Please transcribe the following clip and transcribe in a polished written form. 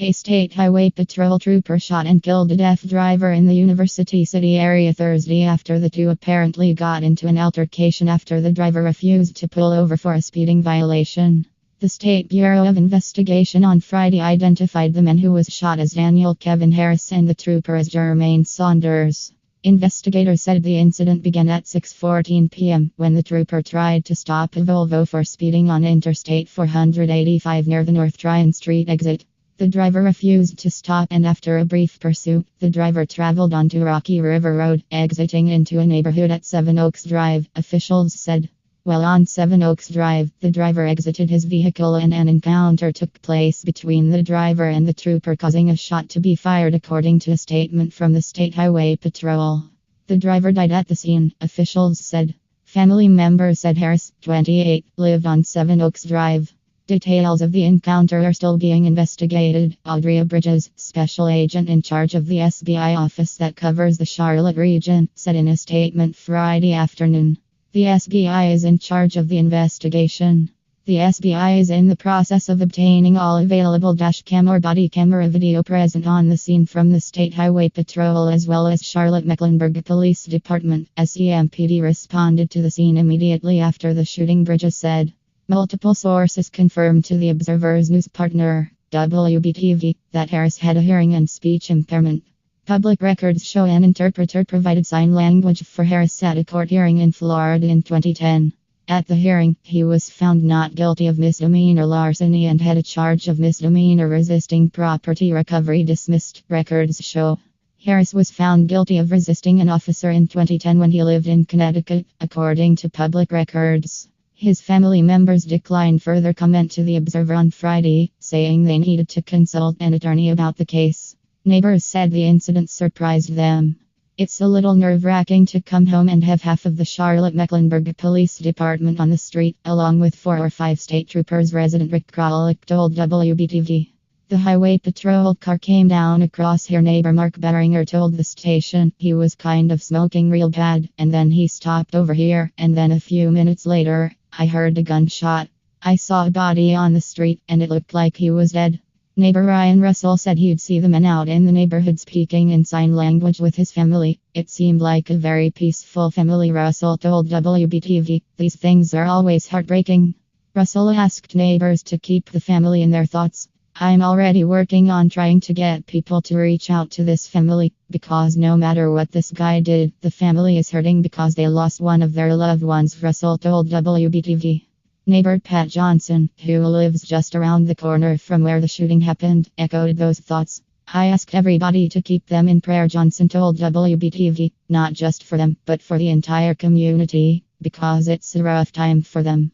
A state highway patrol trooper shot and killed a deaf driver in the University City area Thursday after the two apparently got into an altercation after the driver refused to pull over for a speeding violation. The State Bureau of Investigation on Friday identified the man who was shot as Daniel Kevin Harris and the trooper as Jermaine Saunders. Investigators said the incident began at 6:14 p.m. when the trooper tried to stop a Volvo for speeding on Interstate 485 near the North Tryon Street exit. The driver refused to stop, and after a brief pursuit, the driver traveled onto Rocky River Road, exiting into a neighborhood at Seven Oaks Drive, officials said. While on Seven Oaks Drive, the driver exited his vehicle and an encounter took place between the driver and the trooper, causing a shot to be fired, according to a statement from the State Highway Patrol. The driver died at the scene, officials said. Family members said Harris, 28, lived on Seven Oaks Drive. Details of the encounter are still being investigated. Audrey Bridges, special agent in charge of the SBI office that covers the Charlotte region, said in a statement Friday afternoon. The SBI is in charge of the investigation. The SBI is in the process of obtaining all available dashcam or body camera video present on the scene from the State Highway Patrol as well as Charlotte-Mecklenburg Police Department. SEMPD responded to the scene immediately after the shooting, Bridges said. Multiple sources confirmed to the Observer's news partner, WBTV, that Harris had a hearing and speech impairment. Public records show an interpreter provided sign language for Harris at a court hearing in Florida in 2010. At the hearing, he was found not guilty of misdemeanor larceny and had a charge of misdemeanor resisting property recovery dismissed, records show. Harris was found guilty of resisting an officer in 2010 when he lived in Connecticut, according to public records. His family members declined further comment to the Observer on Friday, saying they needed to consult an attorney about the case. Neighbors said the incident surprised them. It's a little nerve-wracking to come home and have half of the Charlotte-Mecklenburg Police Department on the street, along with 4 or 5 state troopers, resident Rick Kralik told WBTV. The highway patrol car came down across here, neighbor Mark Beringer told the station. He was kind of smoking real bad, and then he stopped over here, and then a few minutes later, I heard a gunshot. I saw a body on the street, and it looked like he was dead. Neighbor Ryan Russell said he'd see the man out in the neighborhood speaking in sign language with his family. It seemed like a very peaceful family, Russell told WBTV. These things are always heartbreaking. Russell asked neighbors to keep the family in their thoughts. I'm already working on trying to get people to reach out to this family, because no matter what this guy did, the family is hurting because they lost one of their loved ones, Russell told WBTV. Neighbor Pat Johnson, who lives just around the corner from where the shooting happened, echoed those thoughts. I asked everybody to keep them in prayer, Johnson told WBTV, not just for them, but for the entire community, because it's a rough time for them.